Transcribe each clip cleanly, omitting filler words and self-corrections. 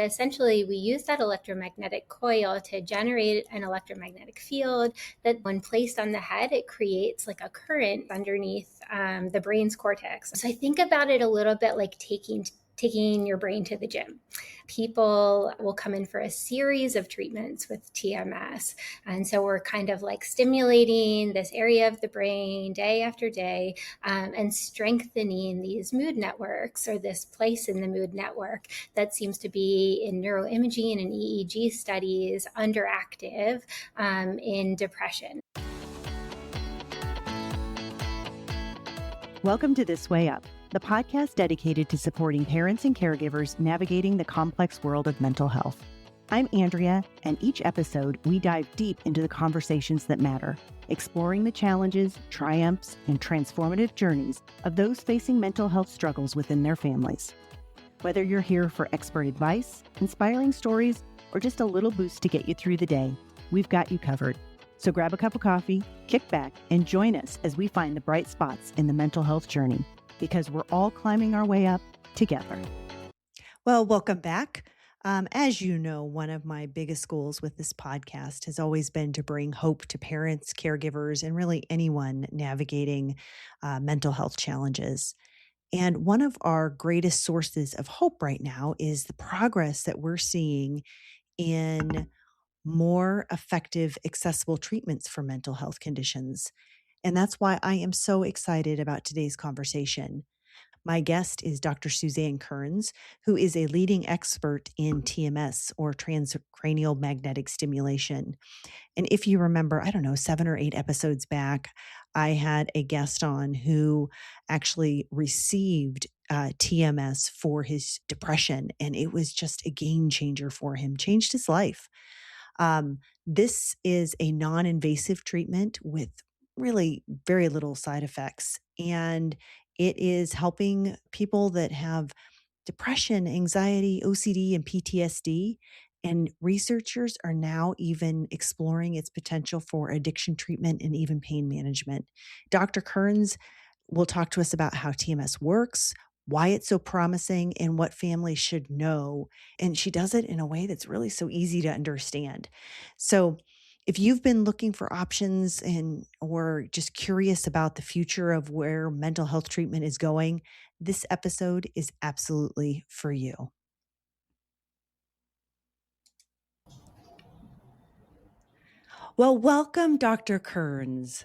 Essentially, we use that electromagnetic coil to generate an electromagnetic field that, when placed on the head, it creates like a current underneath the brain's cortex. So I think about it a little bit like taking your brain to the gym. People will come in for a series of treatments with TMS. And so we're kind of like stimulating this area of the brain day after day, and strengthening these mood networks, or this place in the mood network that seems to be in neuroimaging and EEG studies underactive in depression. Welcome to This Way Up, the podcast dedicated to supporting parents and caregivers navigating the complex world of mental health. I'm Andrea, and each episode we dive deep into the conversations that matter, exploring the challenges, triumphs, and transformative journeys of those facing mental health struggles within their families. Whether you're here for expert advice, inspiring stories, or just a little boost to get you through the day, we've got you covered. So grab a cup of coffee, kick back, and join us as we find the bright spots in the mental health journey, because we're all climbing our way up together. Well, welcome back. As you know, one of my biggest goals with this podcast has always been to bring hope to parents, caregivers, and really anyone navigating mental health challenges. And one of our greatest sources of hope right now is the progress that we're seeing in more effective, accessible treatments for mental health conditions. And that's why I am so excited about today's conversation. My guest is Dr. Suzanne Kerns, who is a leading expert in TMS, or Transcranial Magnetic Stimulation. And if you remember, 7 or 8 episodes back, I had a guest on who actually received TMS for his depression, and it was just a game changer for him, changed his life. This is a non-invasive treatment with really very little side effects, and it is helping people that have depression, anxiety, OCD, and PTSD. And researchers are now even exploring its potential for addiction treatment and even pain management. Dr. Kerns will talk to us about how TMS works, why it's so promising, and what families should know. And she does it in a way that's really so easy to understand. So if you've been looking for options or just curious about the future of where mental health treatment is going, this episode is absolutely for you. Well, welcome, Dr. Kerns.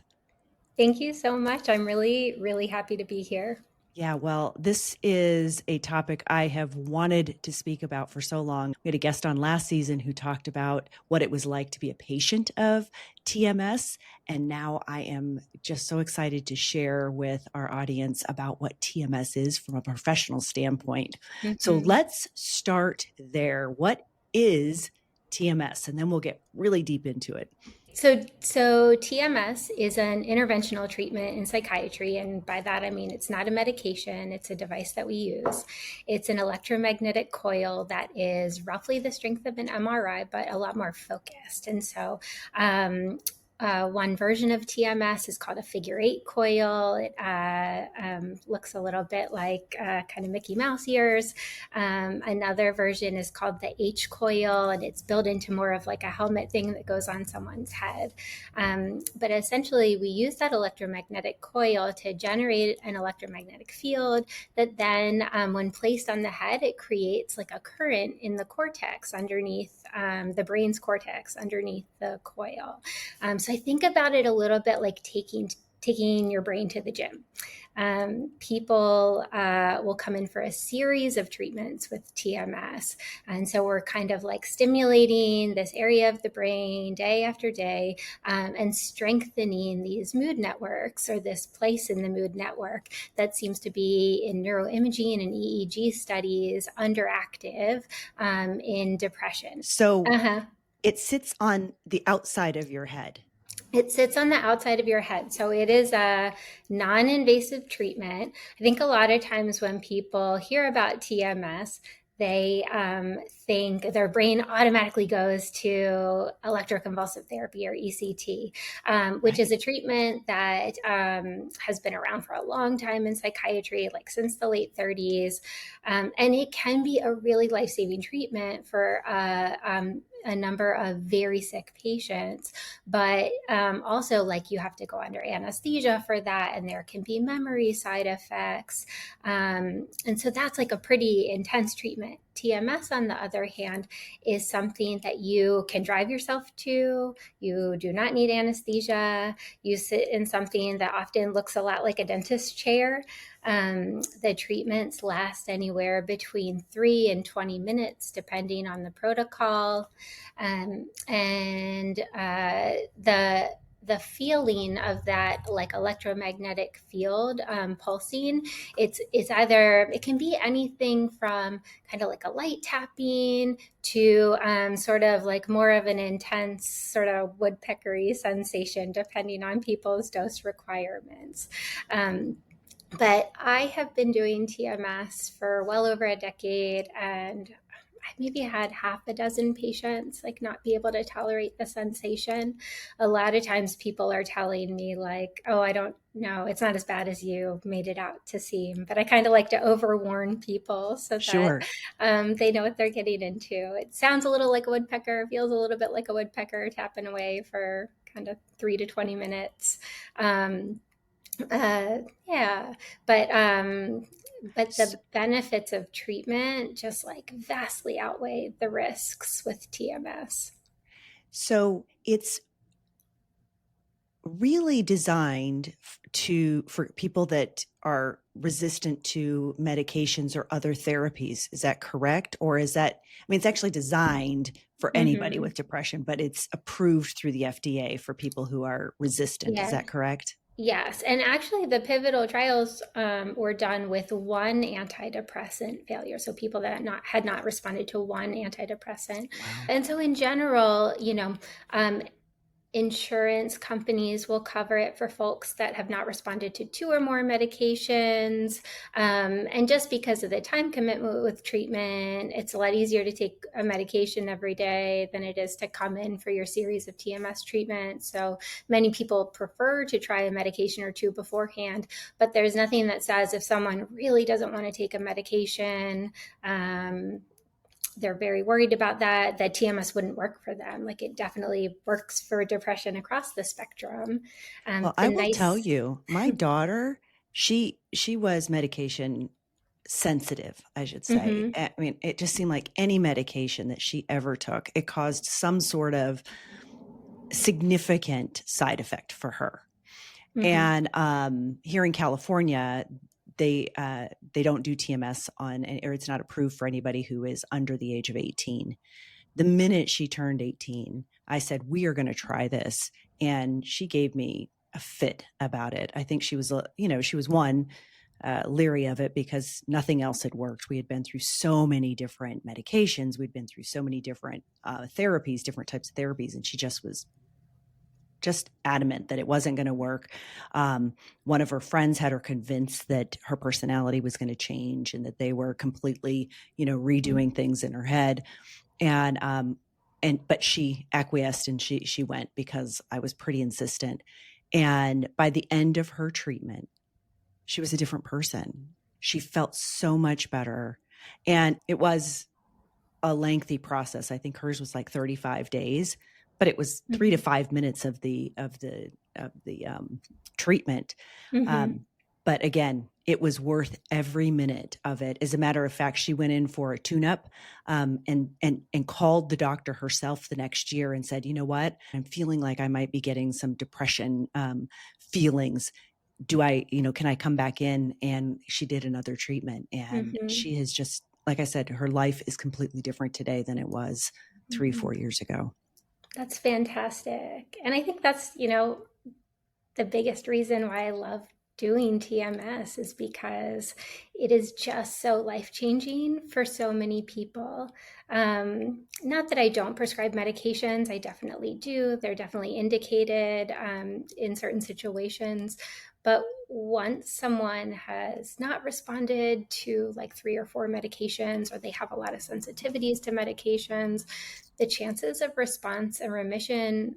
Thank you so much. I'm really, really happy to be here. Yeah, well, this is a topic I have wanted to speak about for so long. We had a guest on last season who talked about what it was like to be a patient of TMS. And now I am just so excited to share with our audience about what TMS is from a professional standpoint. Mm-hmm. So let's start there. What is TMS? And then we'll get really deep into it. So TMS is an interventional treatment in psychiatry. And by that, I mean, it's not a medication. It's a device that we use. It's an electromagnetic coil that is roughly the strength of an MRI, but a lot more focused. And so one version of TMS is called a figure 8 coil. It looks a little bit like kind of Mickey Mouse ears. Another version is called the H coil, and it's built into more of like a helmet thing that goes on someone's head. But essentially, we use that electromagnetic coil to generate an electromagnetic field that then, when placed on the head, it creates like a current in the cortex underneath the brain's cortex underneath the coil. So I think about it a little bit like taking your brain to the gym. People will come in for a series of treatments with TMS. And so we're kind of like stimulating this area of the brain day after day, and strengthening these mood networks, or this place in the mood network that seems to be in neuroimaging and EEG studies underactive in depression. So it sits on the outside of your head. It sits on the outside of your head. So it is a non-invasive treatment. I think a lot of times when people hear about TMS, they think their brain automatically goes to electroconvulsive therapy, or ECT, which is a treatment that has been around for a long time in psychiatry, like since the late 30s. And it can be a really life-saving treatment for a number of very sick patients, but also, like, you have to go under anesthesia for that, and there can be memory side effects. And so that's like a pretty intense treatment. TMS, on the other hand, is something that you can drive yourself to. You do not need anesthesia. You sit in something that often looks a lot like a dentist chair. The treatments last anywhere between 3 and 20 minutes, depending on the protocol. And the feeling of that, like, electromagnetic field pulsing, it's either, it can be anything from kind of like a light tapping to sort of like more of an intense sort of woodpeckery sensation, depending on people's dose requirements. But I have been doing TMS for well over a decade, and I maybe had half a dozen patients like not be able to tolerate the sensation. A lot of times people are telling me like, oh, I don't know, it's not as bad as you made it out to seem. But I kind of like to overwarn people so Sure. that they know what they're getting into. It sounds a little like a woodpecker, feels a little bit like a woodpecker tapping away for kind of 3 to 20 minutes. Yeah, but the benefits of treatment just like vastly outweigh the risks with TMS. So it's really designed for people that are resistant to medications or other therapies. Is that correct? Or is that, I mean, it's actually designed for anybody with depression, but it's approved through the FDA for people who are resistant. Is Yeah. that correct? Yes, and actually the pivotal trials were done with one antidepressant failure, so people that had not responded to one antidepressant. Wow. And so in general, insurance companies will cover it for folks that have not responded to 2 or more medications. And just because of the time commitment with treatment, it's a lot easier to take a medication every day than it is to come in for your series of TMS treatments. So many people prefer to try a medication or 2 beforehand, but there's nothing that says if someone really doesn't want to take a medication, they're very worried about that TMS wouldn't work for them. Like, it definitely works for depression across the spectrum. Well, I will tell you, my daughter, she was medication sensitive, I should say. I mean, it just seemed like any medication that she ever took, it caused some sort of significant side effect for her. And here in California, they don't do TMS or it's not approved for anybody who is under the age of 18. The minute she turned 18, I said, we are going to try this. And she gave me a fit about it. I think she was, leery of it because nothing else had worked. We had been through so many different medications. We'd been through so many different therapies, different types of therapies. And she just was adamant that it wasn't going to work. One of her friends had her convinced that her personality was going to change and that they were completely, redoing things in her head. But she acquiesced and she went because I was pretty insistent. And by the end of her treatment, she was a different person. She felt so much better. And it was a lengthy process. I think hers was like 35 days, but it was 3 to 5 minutes of the treatment. But again, it was worth every minute of it. As a matter of fact, she went in for a tune-up and called the doctor herself the next year and said, you know what, I'm feeling like I might be getting some depression feelings. Can I come back in? And she did another treatment. And she has just, like I said, her life is completely different today than it was 3-4 years ago. That's fantastic. And I think that's, the biggest reason why I love doing TMS is because it is just so life-changing for so many people. Not that I don't prescribe medications, I definitely do. They're definitely indicated in certain situations. But once someone has not responded to like 3 or 4 medications, or they have a lot of sensitivities to medications, the chances of response and remission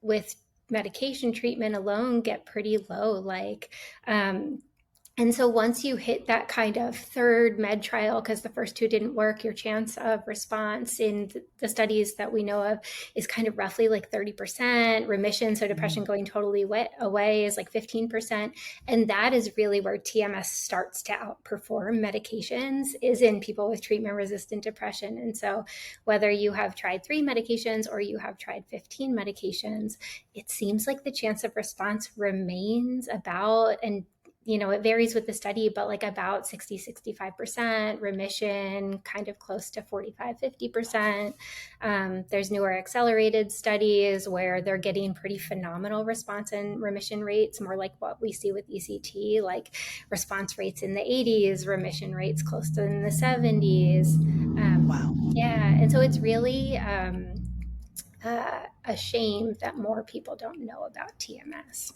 with medication treatment alone get pretty low. And so once you hit that kind of third med trial, because the first 2 didn't work, your chance of response in the studies that we know of is kind of roughly like 30%. Remission, so depression going totally away, is like 15%. And that is really where TMS starts to outperform medications, is in people with treatment-resistant depression. And so whether you have tried 3 medications or you have tried 15 medications, it seems like the chance of response remains about, and it varies with the study, but like about 60-65%, remission kind of close to 45-50%. There's newer accelerated studies where they're getting pretty phenomenal response and remission rates, more like what we see with ECT, like response rates in the 80s, remission rates close to in the 70s. Wow. Yeah, and so it's really a shame that more people don't know about TMS.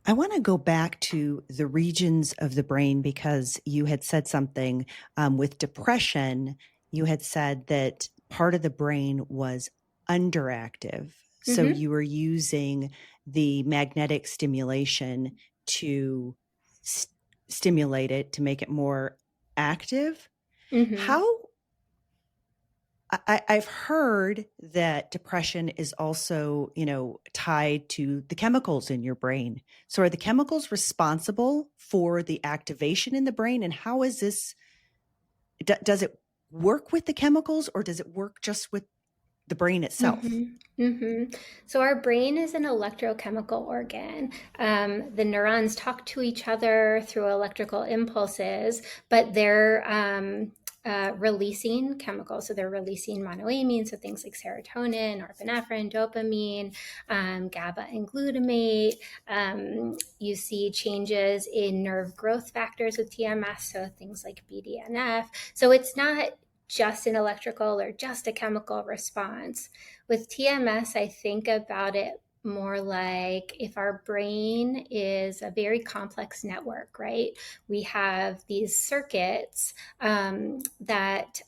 I want to go back to the regions of the brain, because you had said something with depression. You had said that part of the brain was underactive. So you were using the magnetic stimulation to stimulate it, to make it more active. How I've heard that depression is also, tied to the chemicals in your brain. So are the chemicals responsible for the activation in the brain? And how is this, does it work with the chemicals, or does it work just with the brain itself? So our brain is an electrochemical organ. The neurons talk to each other through electrical impulses, but they're releasing chemicals. So they're releasing monoamines, so things like serotonin, norepinephrine, dopamine, GABA and glutamate. You see changes in nerve growth factors with TMS, so things like BDNF. So it's not just an electrical or just a chemical response. With TMS, I think about it more like if our brain is a very complex network, right? We have these circuits that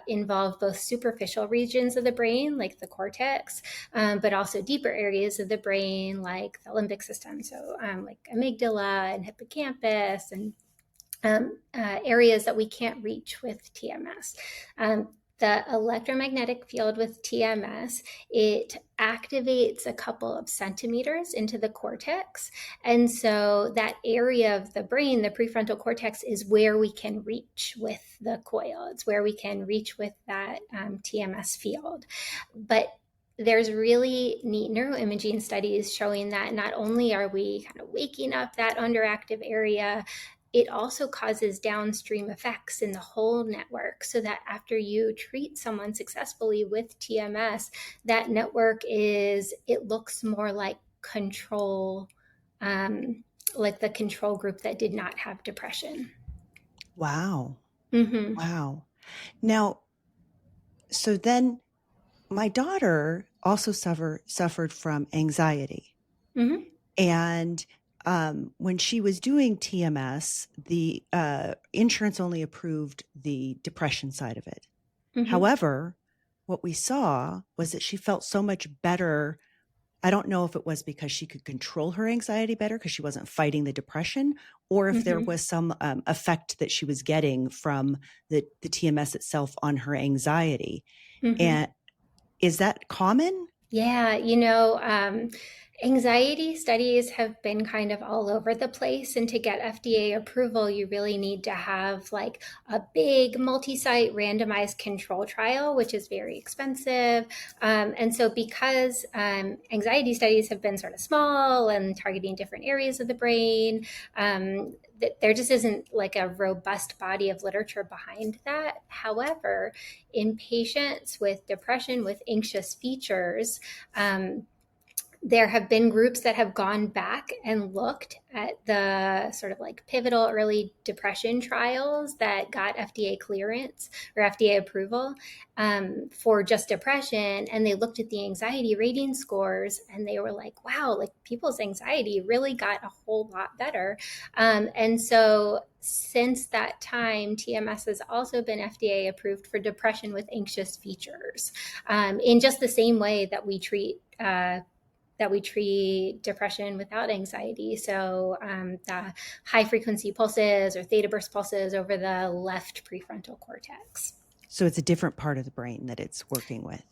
involve both superficial regions of the brain, like the cortex, but also deeper areas of the brain, like the limbic system, so like amygdala and hippocampus, and areas that we can't reach with TMS. The electromagnetic field with TMS, it activates a couple of centimeters into the cortex. And so that area of the brain, the prefrontal cortex, is where we can reach with the coil. It's where we can reach with that TMS field. But there's really neat neuroimaging studies showing that not only are we kind of waking up that underactive area, it also causes downstream effects in the whole network, so that after you treat someone successfully with TMS, that network it looks more like control, like the control group that did not have depression. Wow. Wow. Now, so then my daughter also suffered from anxiety. And when she was doing TMS, the insurance only approved the depression side of it. However, what we saw was that she felt so much better. I don't know if it was because she could control her anxiety better because she wasn't fighting the depression, or if there was some effect that she was getting from the TMS itself on her anxiety. And is that common? Yeah, anxiety studies have been kind of all over the place. And to get FDA approval, you really need to have like a big multi-site randomized control trial, which is very expensive. And so because anxiety studies have been sort of small and targeting different areas of the brain, there just isn't like a robust body of literature behind that. However, in patients with depression with anxious features, There have been groups that have gone back and looked at the sort of like pivotal early depression trials that got FDA clearance or FDA approval for just depression. And they looked at the anxiety rating scores and they were like, wow, like people's anxiety really got a whole lot better. And so since that time, TMS has also been FDA approved for depression with anxious features in just the same way that we treat depression without anxiety. So the high frequency pulses or theta burst pulses over the left prefrontal cortex. So it's a different part of the brain that it's working with.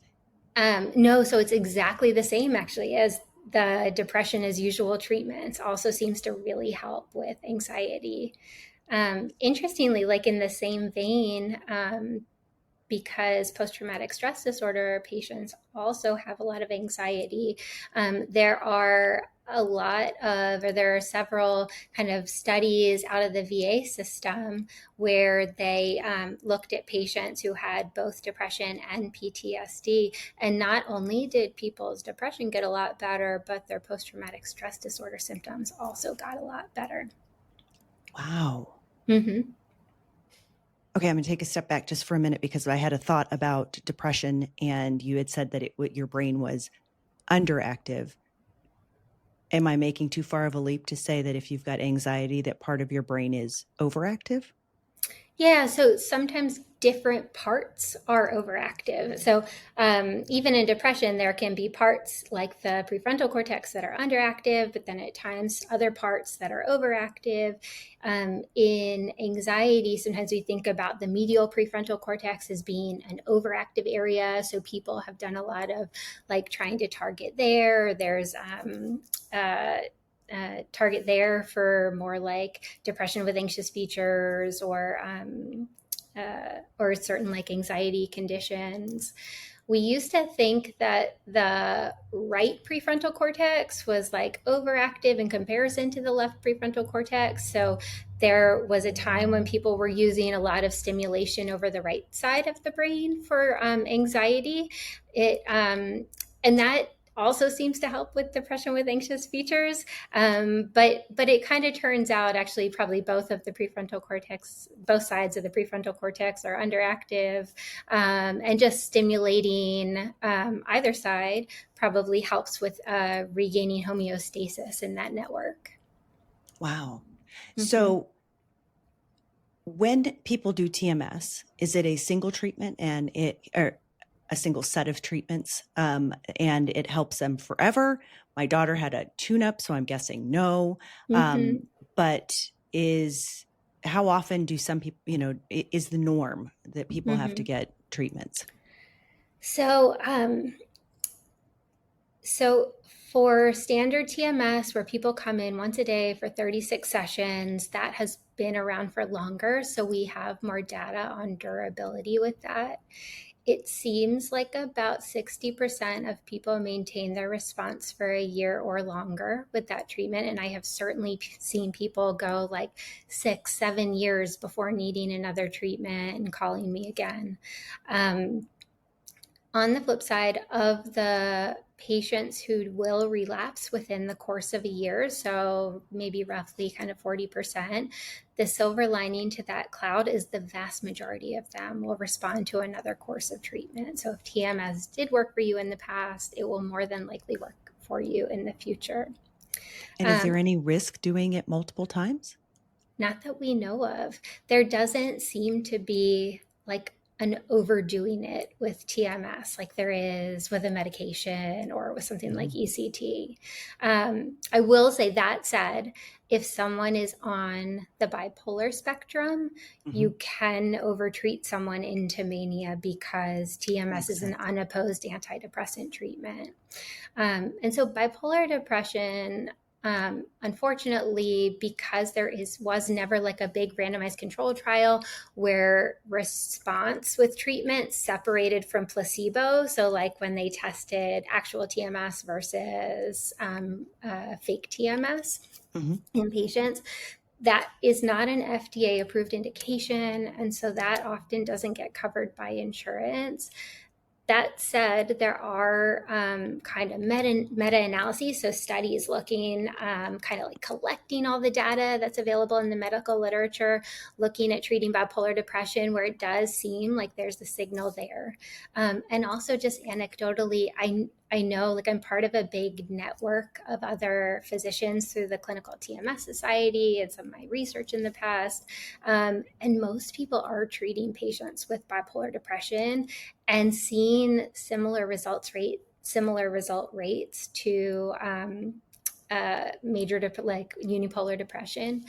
No, so it's exactly the same actually as the depression as usual treatments. Also seems to really help with anxiety. Interestingly, like in the same vein, because post-traumatic stress disorder patients also have a lot of anxiety. There are several kind of studies out of the VA system where they looked at patients who had both depression and PTSD. And not only did people's depression get a lot better, but their post-traumatic stress disorder symptoms also got a lot better. Wow. Mm-hmm. Okay, I'm going to take a step back just for a minute because I had a thought about depression, and you had said that your brain was underactive. Am I making too far of a leap to say that if you've got anxiety, that part of your brain is overactive? Yeah, so sometimes different parts are overactive. So even in depression, there can be parts like the prefrontal cortex that are underactive, but then at times other parts that are overactive. In anxiety, sometimes we think about the medial prefrontal cortex as being an overactive area. So people have done a lot of like trying to target there. There's target there for more like depression with anxious features or certain like anxiety conditions. We used to think that the right prefrontal cortex was like overactive in comparison to the left prefrontal cortex. So there was a time when people were using a lot of stimulation over the right side of the brain for anxiety. And that also seems to help with depression with anxious features. But it kind of turns out actually probably both sides of the prefrontal cortex are underactive, and just stimulating either side probably helps with regaining homeostasis in that network. Wow. Mm-hmm. So when people do TMS, is it a single treatment or a single set of treatments, and it helps them forever? My daughter had a tune-up, so I'm guessing no. Mm-hmm. But how often do some people, is the norm that people mm-hmm. have to get treatments? So for standard TMS, where people come in once a day for 36 sessions, that has been around for longer. So we have more data on durability with that. It seems like about 60% of people maintain their response for a year or longer with that treatment. And I have certainly seen people go like 6-7 years before needing another treatment and calling me again. On the flip side, of the patients who will relapse within the course of a year, so maybe roughly kind of 40%, the silver lining to that cloud is the vast majority of them will respond to another course of treatment. So if TMS did work for you in the past, it will more than likely work for you in the future. And is there any risk doing it multiple times? Not that we know of. There doesn't seem to be like an overdoing it with TMS like there is with a medication or with something like ECT. I will say that said, if someone is on the bipolar spectrum, you can overtreat someone into mania because TMS is an unopposed antidepressant treatment. And so bipolar depression, unfortunately, because there was never like a big randomized control trial where response with treatment separated from placebo. So like when they tested actual TMS versus fake TMS in patients, that is not an FDA approved indication. And so that often doesn't get covered by insurance. That said, there are kind of meta-analyses, so studies looking kind of like collecting all the data that's available in the medical literature, looking at treating bipolar depression where it does seem like there's a signal there. And also just anecdotally, I know, like, I'm part of a big network of other physicians through the Clinical TMS Society and some of my research in the past. And most people are treating patients with bipolar depression and seeing similar result rates to major like unipolar depression.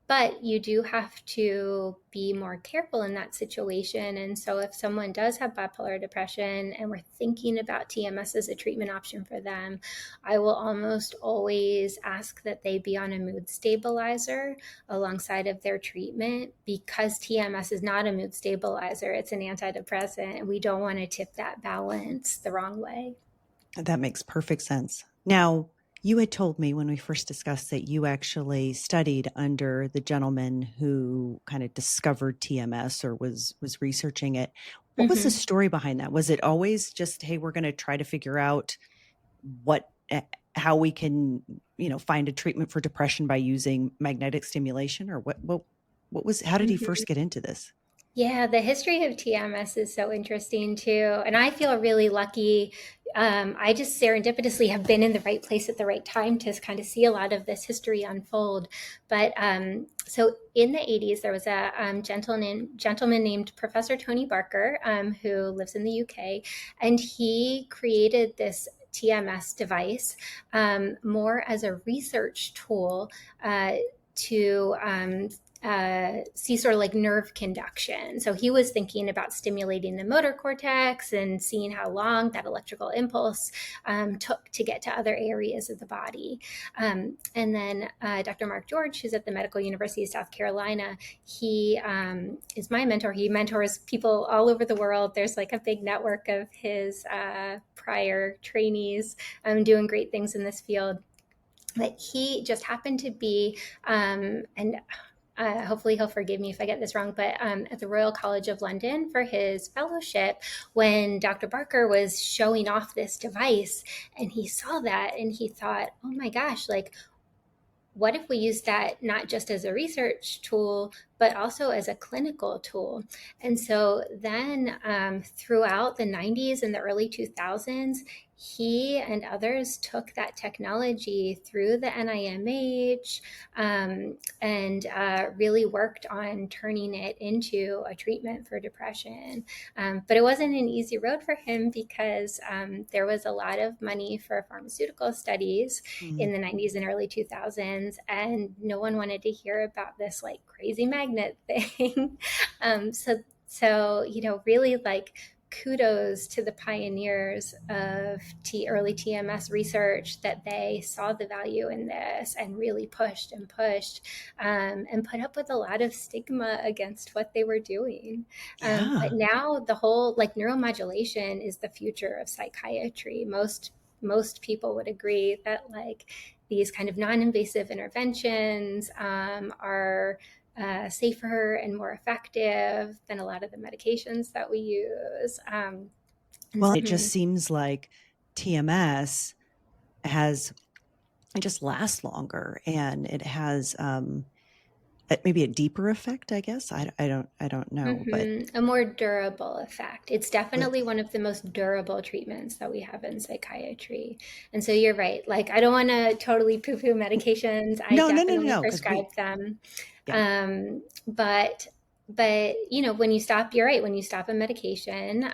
But you do have to be more careful in that situation. And so if someone does have bipolar depression and we're thinking about TMS as a treatment option for them, I will almost always ask that they be on a mood stabilizer alongside of their treatment, because TMS is not a mood stabilizer, it's an antidepressant, and we don't want to tip that balance the wrong way. That makes perfect sense. Now, you had told me when we first discussed that you actually studied under the gentleman who kind of discovered TMS or was researching it. What was the story behind that? Was it always just, hey, we're going to try to figure out how we can, find a treatment for depression by using magnetic stimulation, or how did he first get into this? Yeah, the history of TMS is so interesting too. And I feel really lucky. I just serendipitously have been in the right place at the right time to kind of see a lot of this history unfold. But so in the 80s, there was a gentleman named Professor Tony Barker, who lives in the UK, and he created this TMS device more as a research tool to see sort of like nerve conduction. So he was thinking about stimulating the motor cortex and seeing how long that electrical impulse took to get to other areas of the body. And then Dr. Mark George, who's at the Medical University of South Carolina, he is my mentor. He mentors people all over the world. There's like a big network of his prior trainees doing great things in this field. But he just happened to be, and hopefully he'll forgive me if I get this wrong, but at the Royal College of London for his fellowship, when Dr. Barker was showing off this device, and he saw that and he thought, oh my gosh, like, what if we use that not just as a research tool, but also as a clinical tool? And so then throughout the 90s and the early 2000s, he and others took that technology through the NIMH and really worked on turning it into a treatment for depression. But it wasn't an easy road for him, because there was a lot of money for pharmaceutical studies in the 90s and early 2000s, and no one wanted to hear about this like crazy magnet thing. So really, like, kudos to the pioneers of early TMS research, that they saw the value in this and really pushed and put up with a lot of stigma against what they were doing. But now the whole like neuromodulation is the future of psychiatry. Most people would agree that like these kind of non-invasive interventions are safer and more effective than a lot of the medications that we use. Well, it just seems like TMS it just lasts longer, and it has maybe a deeper effect, I guess. I don't know, but a more durable effect. It's definitely one of the most durable treatments that we have in psychiatry. And so you're right. Like, I don't want to totally poo-poo medications. I definitely prescribe them. Yeah. But when you stop, you're right. When you stop a medication,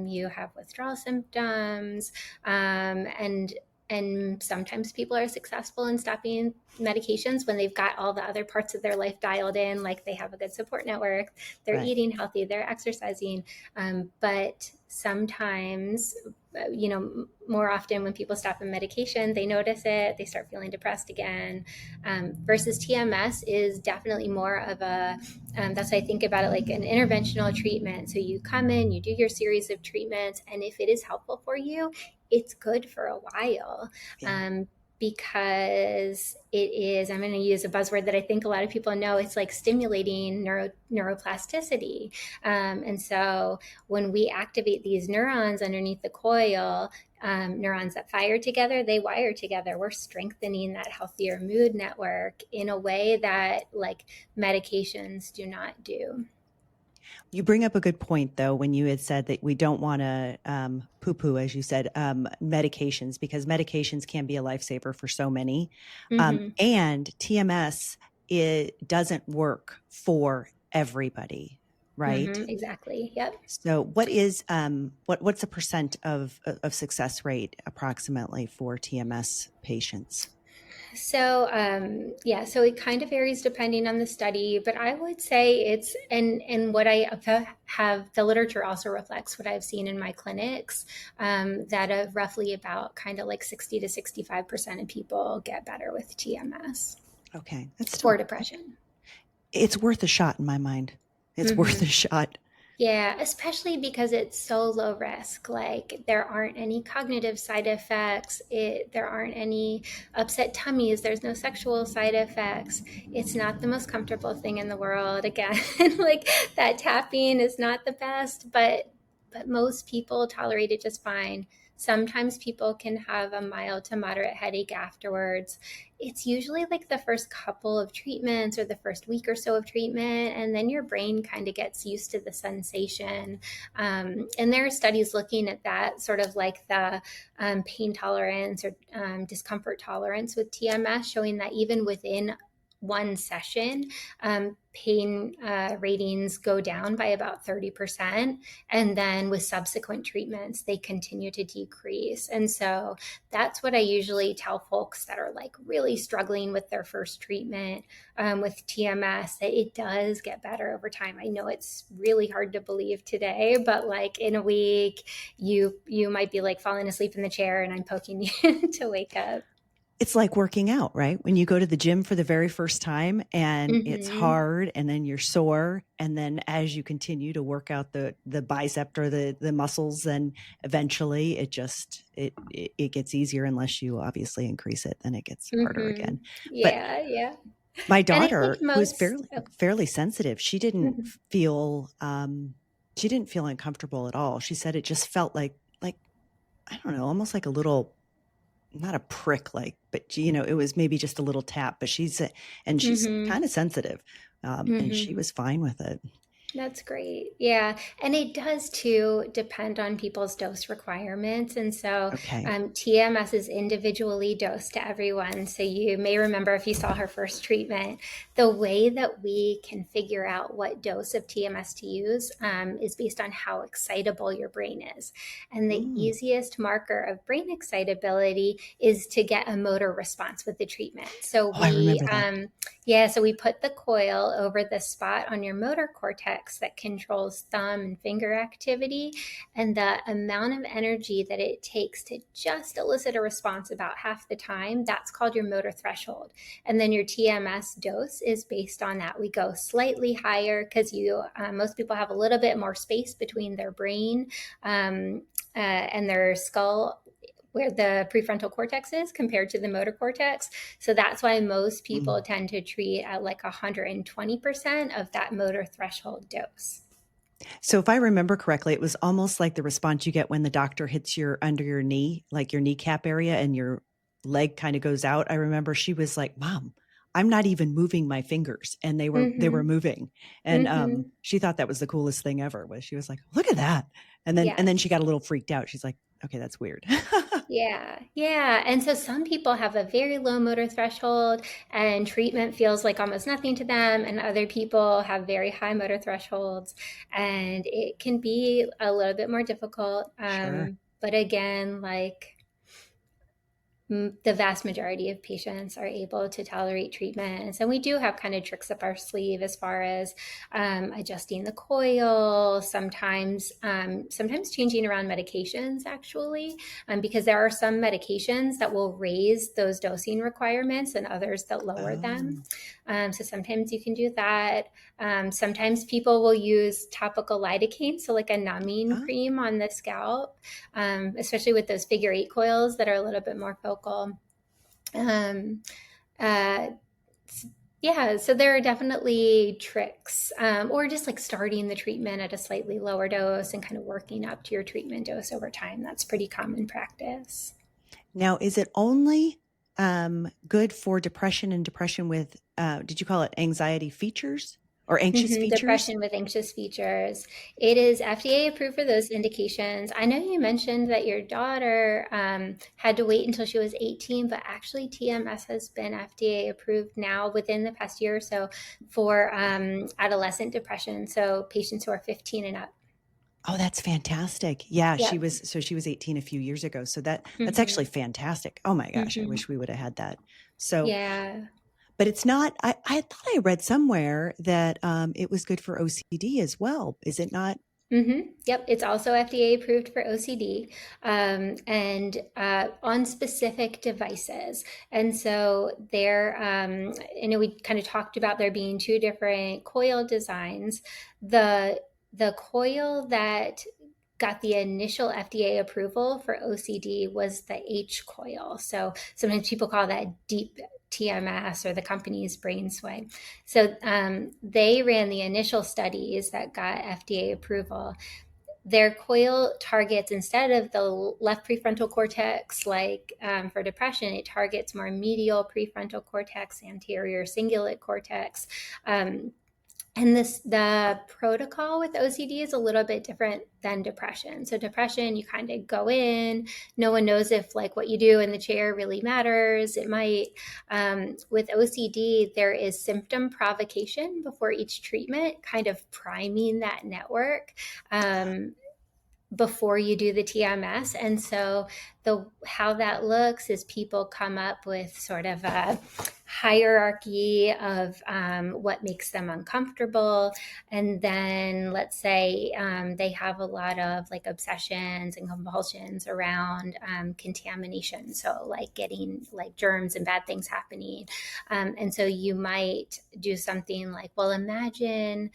you have withdrawal symptoms, and sometimes people are successful in stopping medications when they've got all the other parts of their life dialed in, like they have a good support network, they're eating healthy, they're exercising. But sometimes, more often when people stop a medication, they notice it, they start feeling depressed again. Versus TMS is definitely more of that's why I think about it like an interventional treatment. So you come in, you do your series of treatments, and if it is helpful for you, it's good for a while. because it is, I'm going to use a buzzword that I think a lot of people know, it's like stimulating neuroplasticity. And so when we activate these neurons underneath the coil, neurons that fire together, they wire together. We're strengthening that healthier mood network in a way that like medications do not do. You bring up a good point, though, when you had said that we don't want to poo-poo, as you said, medications, because medications can be a lifesaver for so many. Mm-hmm. And TMS, it doesn't work for everybody, right? Mm-hmm. Exactly. Yep. So what is what's the percent of success rate approximately for TMS patients? So, so it kind of varies depending on the study, but I would say it's, and what I have, the literature also reflects what I've seen in my clinics, that of roughly about kind of like 60 to 65% of people get better with TMS. Okay, that's still, for depression. it's worth a shot in my mind. It's worth a shot. Yeah, especially because it's so low risk. Like there aren't any cognitive side effects. There aren't any upset tummies. There's no sexual side effects. It's not the most comfortable thing in the world. Again, like that tapping is not the best, but most people tolerate it just fine. Sometimes people can have a mild to moderate headache afterwards. It's usually like the first couple of treatments or the first week or so of treatment, and then your brain kind of gets used to the sensation. And there are studies looking at that, sort of like the pain tolerance or discomfort tolerance with TMS, showing that even within one session, pain ratings go down by about 30%. And then with subsequent treatments, they continue to decrease. And so that's what I usually tell folks that are like really struggling with their first treatment with TMS, that it does get better over time. I know it's really hard to believe today, but like in a week, you might be like falling asleep in the chair and I'm poking you to wake up. It's like working out, right? When you go to the gym for the very first time and it's hard and then you're sore. And then as you continue to work out the bicep or the muscles, then eventually it just, it gets easier unless you obviously increase it, then it gets harder again. But Yeah. my And I think daughter, who's most, fairly sensitive, she didn't feel uncomfortable at all. She said it just felt like, I don't know, almost like a little, not a prick, like, but it was maybe just a little tap, but she's kind of sensitive. And she was fine with it. That's great. Yeah. And it does too depend on people's dose requirements. And so Okay. TMS is individually dosed to everyone. So you may remember if you saw her first treatment, the way that we can figure out what dose of TMS to use is based on how excitable your brain is. And the easiest marker of brain excitability is to get a motor response with the treatment. So I remember that. so we put the coil over the spot on your motor cortex that controls thumb and finger activity, and the amount of energy that it takes to just elicit a response about half the time, that's called your motor threshold. And then your TMS dose is based on that. We go slightly higher because most people have a little bit more space between their brain and their skull, where the prefrontal cortex is compared to the motor cortex. So that's why most people tend to treat at like 120% of that motor threshold dose. So if I remember correctly, it was almost like the response you get when the doctor hits under your knee, like your kneecap area, and your leg kind of goes out. I remember she was like, "Mom, I'm not even moving my fingers." And they were moving. And she thought that was the coolest thing ever. She was like, "Look at that." And then she got a little freaked out. She's like, "Okay, that's weird." Yeah. And so some people have a very low motor threshold and treatment feels like almost nothing to them. And other people have very high motor thresholds and it can be a little bit more difficult. Sure. But again, like the vast majority of patients are able to tolerate treatment. And so we do have kind of tricks up our sleeve as far as adjusting the coil, sometimes changing around medications actually, because there are some medications that will raise those dosing requirements and others that lower them. So sometimes you can do that. Sometimes people will use topical lidocaine, so like a numbing cream on the scalp, especially with those figure 8 coils that are a little bit more focal. Um, uh, yeah, so there are definitely tricks, or just like starting the treatment at a slightly lower dose and kind of working up to your treatment dose over time. That's pretty common practice. Now, is it only good for depression and depression with, did you call it anxiety features or anxious features? Depression with anxious features. It is FDA approved for those indications. I know you mentioned that your daughter had to wait until she was 18, but actually TMS has been FDA approved now within the past year or so for adolescent depression. So patients who are 15 and up. Oh, that's fantastic. Yeah, Yep. she was 18 a few years ago. So that's actually hmm fantastic. Oh my gosh, I hmm wish we would have had that. So, Yeah. but it's not, I thought I read somewhere that it was good for OCD as well. Is it not? Yep, it's also FDA approved for OCD and on specific devices. And so I know we kind of talked about there being two different coil designs. The coil that got the initial FDA approval for OCD was the H coil. So sometimes people call that deep TMS or the company's brain sway. So they ran the initial studies that got FDA approval. Their coil targets, instead of the left prefrontal cortex, like for depression, it targets more medial prefrontal cortex, anterior cingulate cortex. And the protocol with OCD is a little bit different than depression. So depression, you kind of go in, no one knows if like what you do in the chair really matters. It might. With OCD, there is symptom provocation before each treatment, kind of priming that network. Before you do the TMS. And so the how that looks is people come up with sort of a hierarchy of what makes them uncomfortable. And then let's say they have a lot of like obsessions and compulsions around contamination. So like getting like germs and bad things happening. And so you might do something like, well, imagine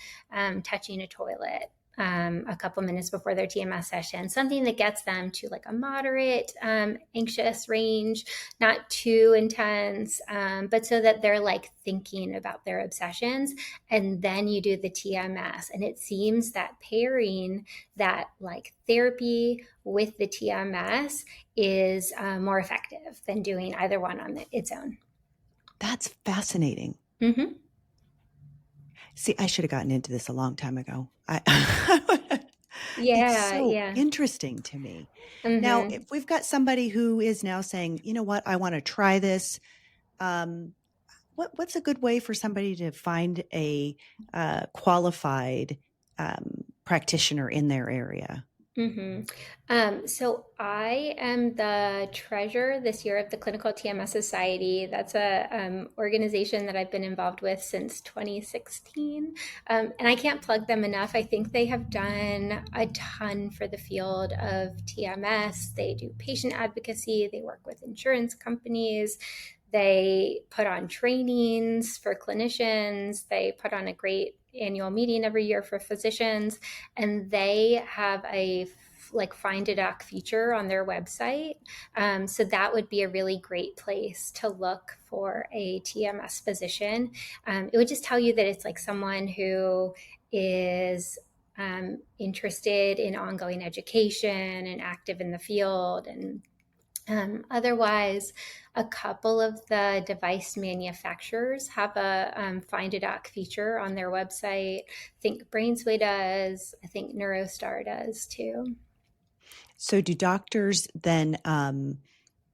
touching a toilet a couple minutes before their TMS session, something that gets them to like a moderate anxious range, not too intense, but so that they're like thinking about their obsessions. And then you do the TMS. And it seems that pairing that like therapy with the TMS is more effective than doing either one on its own. That's fascinating. Mm-hmm. See, I should have gotten into this a long time ago. It's Yeah, so yeah. interesting to me. Now, Mm-hmm. if we've got somebody who is now saying, you know what, I want to try this, um, what's a good way for somebody to find a qualified practitioner in their area? So I am the treasurer this year of the Clinical TMS Society. That's a organization that I've been involved with since 2016, and I can't plug them enough. I think they have done a ton for the field of TMS. They do patient advocacy. They work with insurance companies. They put on trainings for clinicians. They put on a great annual meeting every year for physicians, and they have a like find a doc feature on their website. So that would be a really great place to look for a TMS physician. It would just tell you that it's like someone who is interested in ongoing education and active in the field. And otherwise, a couple of the device manufacturers have a find a doc feature on their website. I think BrainsWay does. I think Neurostar does too. So do doctors then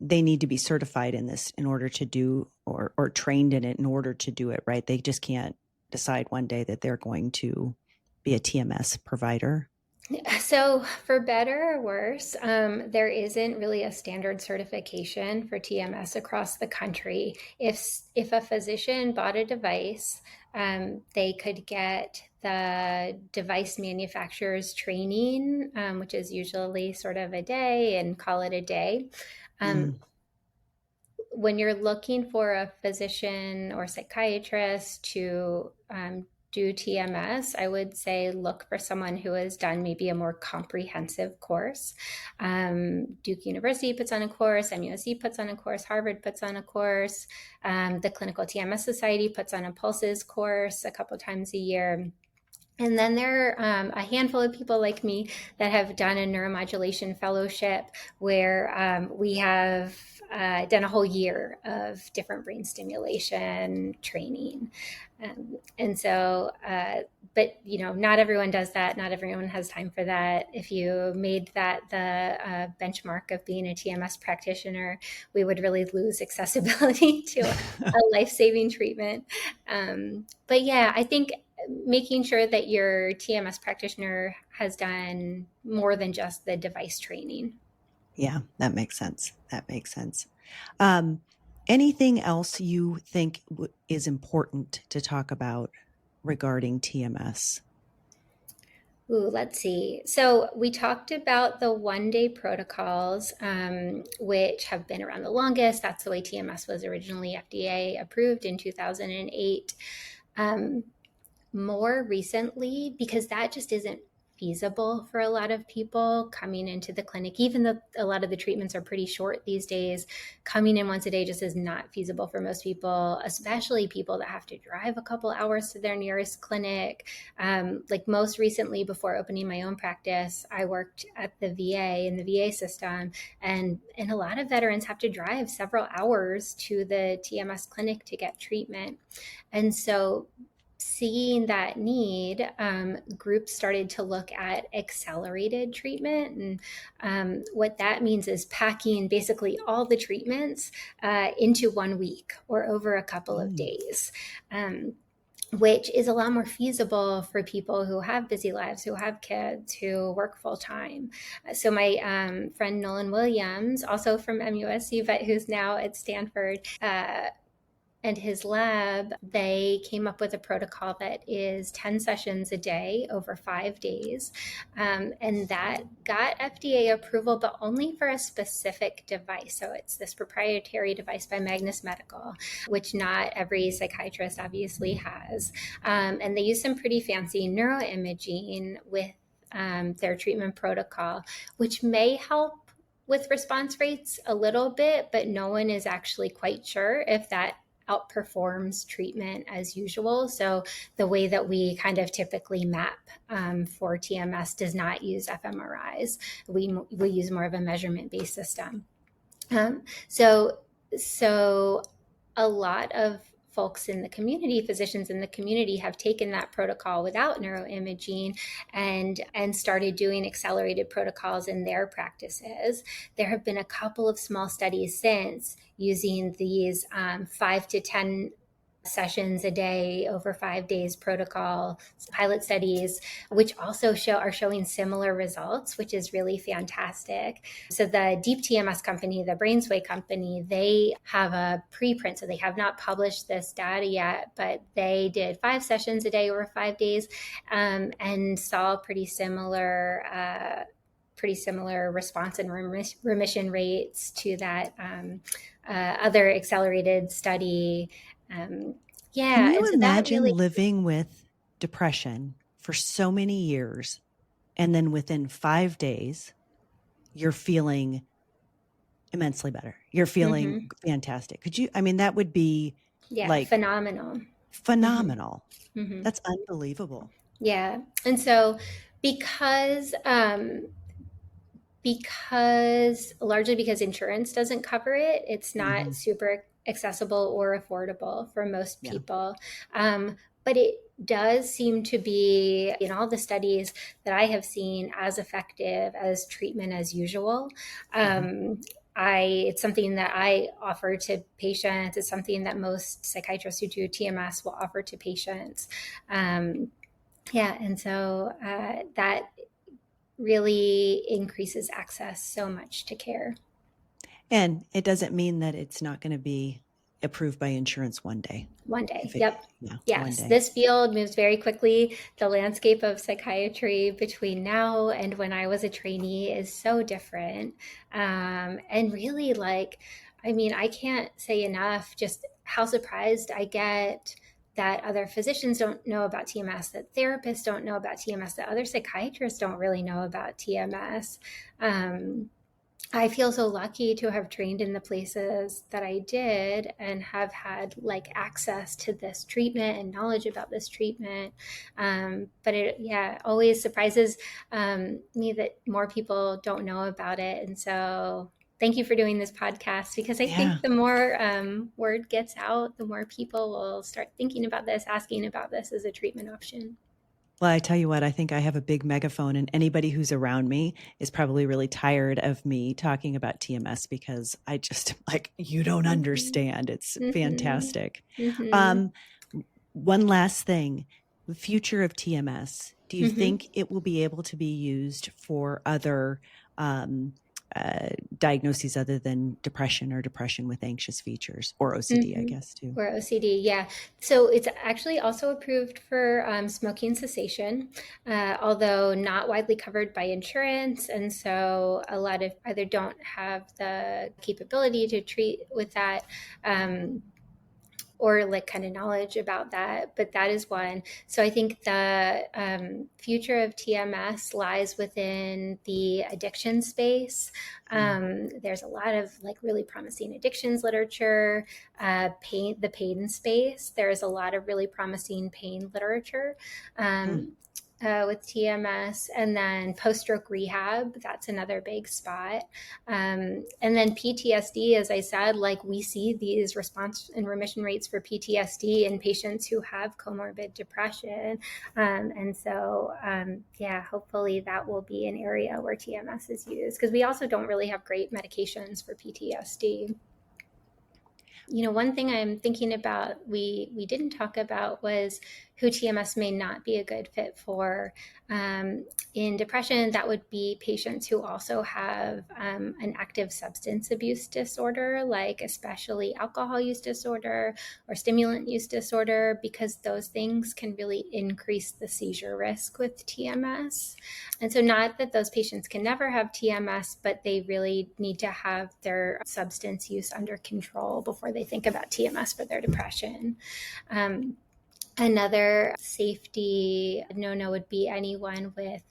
they need to be certified in this in order to do or trained in it in order to do it, right? They just can't decide one day that they're going to be a TMS provider. So, for better or worse, there isn't really a standard certification for TMS across the country. If a physician bought a device, they could get the device manufacturer's training, which is usually sort of a day, and call it a day. Um, Mm. when you're looking for a physician or psychiatrist to do TMS, I would say look for someone who has done maybe a more comprehensive course. Duke University puts on a course, MUSC puts on a course, Harvard puts on a course, the Clinical TMS Society puts on a Pulses course a couple times a year. And then there are a handful of people like me that have done a neuromodulation fellowship where we have done a whole year of different brain stimulation training. And so, but not everyone does that. Not everyone has time for that. If you made that the benchmark of being a TMS practitioner, we would really lose accessibility to a life-saving treatment. But yeah, I think making sure that your TMS practitioner has done more than just the device training. Yeah, that makes sense. That makes sense. Anything else you think is important to talk about regarding TMS? Ooh, let's see. So we talked about the one-day protocols, which have been around the longest. That's the way TMS was originally FDA approved in 2008. More recently, because that just isn't feasible for a lot of people coming into the clinic, even though a lot of the treatments are pretty short these days, coming in once a day just is not feasible for most people, especially people that have to drive a couple hours to their nearest clinic. Like most recently, before opening my own practice, I worked at the VA in the VA system, and a lot of veterans have to drive several hours to the TMS clinic to get treatment. And so seeing that need, groups started to look at accelerated treatment. And what that means is packing basically all the treatments into 1 week or over a couple of days. Which is a lot more feasible for people who have busy lives, who have kids, who work full time. So my friend Nolan Williams, also from MUSC, but who's now at Stanford, and his lab, they came up with a protocol that is 10 sessions a day over 5 days. And that got FDA approval, but only for a specific device. So it's this proprietary device by Magnus Medical, which not every psychiatrist obviously has. And they use some pretty fancy neuroimaging with their treatment protocol, which may help with response rates a little bit, but no one is actually quite sure if that outperforms treatment as usual. So the way that we kind of typically map for TMS does not use fMRIs. We use more of a measurement-based system. So a lot of folks in the community, physicians in the community, have taken that protocol without neuroimaging and started doing accelerated protocols in their practices. There have been a couple of small studies since using these 5 to 10 sessions a day over 5 days protocol pilot studies, which also are showing similar results, which is really fantastic. So the Deep TMS company, the Brainsway company, they have a preprint. So they have not published this data yet, but they did 5 sessions a day over 5 days and saw pretty similar response and remission rates to that other accelerated study. Can you imagine living with depression for so many years, and then within 5 days, you're feeling immensely better? You're feeling fantastic. Could you? I mean, that would be like phenomenal. Mm-hmm. That's unbelievable. Yeah, and so because largely because insurance doesn't cover it, it's not super accessible or affordable for most people. But it does seem to be, in all the studies that I have seen, as effective as treatment as usual. It's something that I offer to patients. It's something that most psychiatrists who do TMS will offer to patients. And so that really increases access so much to care. And it doesn't mean that it's not going to be approved by insurance one day. Yep. Yes. This field moves very quickly. The landscape of psychiatry between now and when I was a trainee is so different. And really, I can't say enough just how surprised I get that other physicians don't know about TMS, that therapists don't know about TMS, that other psychiatrists don't really know about TMS. I feel so lucky to have trained in the places that I did and have had like access to this treatment and knowledge about this treatment. But it, yeah, always surprises me that more people don't know about it. And so thank you for doing this podcast, because I Yeah. think the more word gets out, the more people will start thinking about this, asking about this as a treatment option. Well, I tell you what, I think I have a big megaphone, and anybody who's around me is probably really tired of me talking about TMS because I just like, you don't Mm-hmm. understand. It's Mm-hmm. fantastic. Mm-hmm. Um, One last thing, the future of TMS. Do you Mm-hmm. think it will be able to be used for other um, diagnoses other than depression or depression with anxious features, or OCD, I Mm-hmm. guess, too? Or OCD, yeah. So it's actually also approved for smoking cessation, although not widely covered by insurance. And so a lot of either don't have the capability to treat with that. Or like kind of knowledge about that, but that is one. So I think the future of TMS lies within the addiction space. There's a lot of like really promising addictions literature, the pain space. There's a lot of really promising pain literature. Mm. With TMS, and then post-stroke rehab, that's another big spot. And then PTSD, as I said, like we see these response and remission rates for PTSD in patients who have comorbid depression. And so, yeah, hopefully that will be an area where TMS is used, because we also don't really have great medications for PTSD. You know, one thing I'm thinking about we didn't talk about was who TMS may not be a good fit for. In depression, that would be patients who also have an active substance abuse disorder, like especially alcohol use disorder or stimulant use disorder, because those things can really increase the seizure risk with TMS. And so, not that those patients can never have TMS, but they really need to have their substance use under control before they think about TMS for their depression. Another safety no-no would be anyone with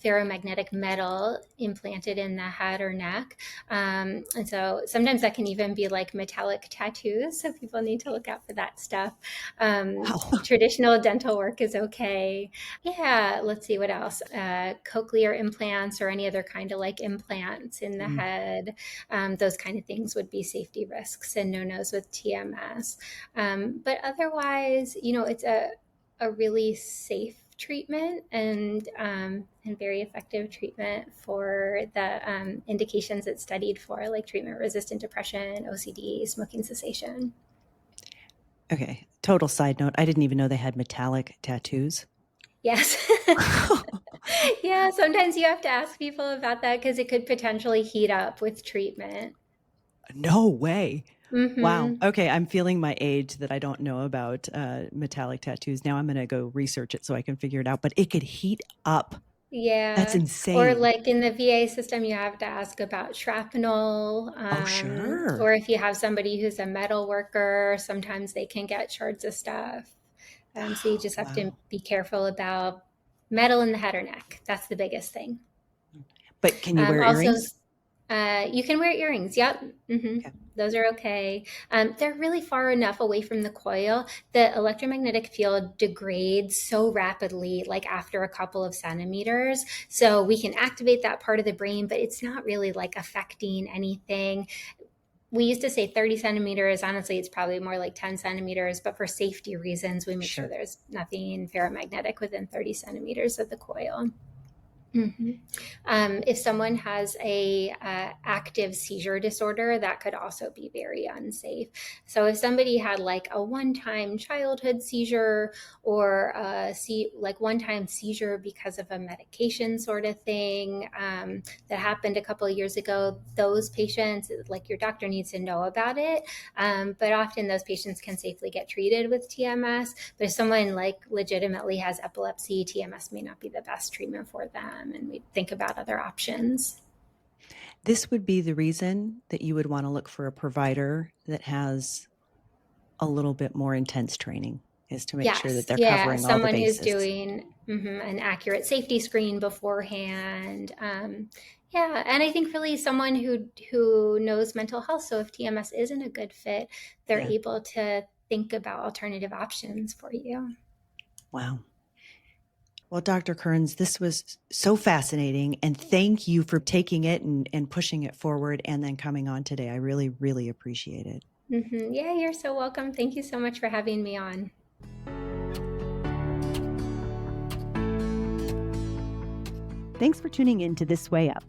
ferromagnetic metal implanted in the head or neck. And so sometimes that can even be like metallic tattoos. So people need to look out for that stuff. Wow. Traditional dental work is okay. Yeah, let's see what else. Cochlear implants or any other kind of like implants in the Mm. head. Those kind of things would be safety risks and no-nos with TMS. But otherwise, you know, it's a really safe treatment and very effective treatment for the indications it's studied for, like treatment-resistant depression, OCD, smoking cessation. Okay. Total side note. I didn't even know they had metallic tattoos. Yes. Yeah, sometimes you have to ask people about that because it could potentially heat up with treatment. No way. Wow. Mm-hmm. Okay. I'm feeling my age that I don't know about metallic tattoos. Now I'm going to go research it so I can figure it out, but it could heat up. That's Yeah. Or insane. like in the VA system, you have to ask about shrapnel. Oh, sure. Or if you have somebody who's a metal worker, sometimes they can get shards of stuff. So you just have to Wow. be careful about metal in the head or neck. That's the biggest thing. But can you wear Also, earrings? you can wear earrings. Yep. Okay. Those are okay. They're really far enough away from the coil. The electromagnetic field degrades so rapidly, like after a couple of centimeters. So we can activate that part of the brain, but it's not really like affecting anything. We used to say 30 centimeters. Honestly, it's probably more like 10 centimeters. But for safety reasons, we make sure Sure. there's nothing ferromagnetic within 30 centimeters of the coil. Mm-hmm. If someone has a active seizure disorder, that could also be very unsafe. So if somebody had like a one-time childhood seizure or like one-time seizure because of a medication sort of thing that happened a couple of years ago, those patients, like your doctor needs to know about it. But often those patients can safely get treated with TMS. But if someone like legitimately has epilepsy, TMS may not be the best treatment for them, and we think about other options. This would be the reason that you would want to look for a provider that has a little bit more intense training, is to make sure that Yes, they're yeah, covering all the someone who's bases. doing an accurate safety screen beforehand. Yeah, and I think really someone who knows mental health. So if TMS isn't a good fit, they're Yeah. able to think about alternative options for you. Wow. Well, Dr. Kerns, this was so fascinating, and thank you for taking it and pushing it forward and then coming on today. I really, really appreciate it. Yeah, you're so welcome. Thank you so much for having me on. Thanks for tuning in to This Way Up.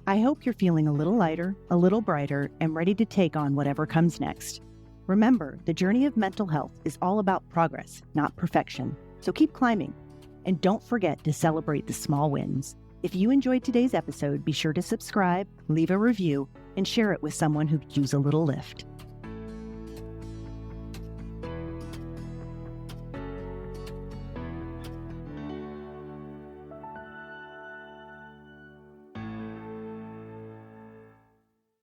I hope you're feeling a little lighter, a little brighter, and ready to take on whatever comes next. Remember, the journey of mental health is all about progress, not perfection. So keep climbing. And don't forget to celebrate the small wins. If you enjoyed today's episode, be sure to subscribe, leave a review, and share it with someone who could use a little lift.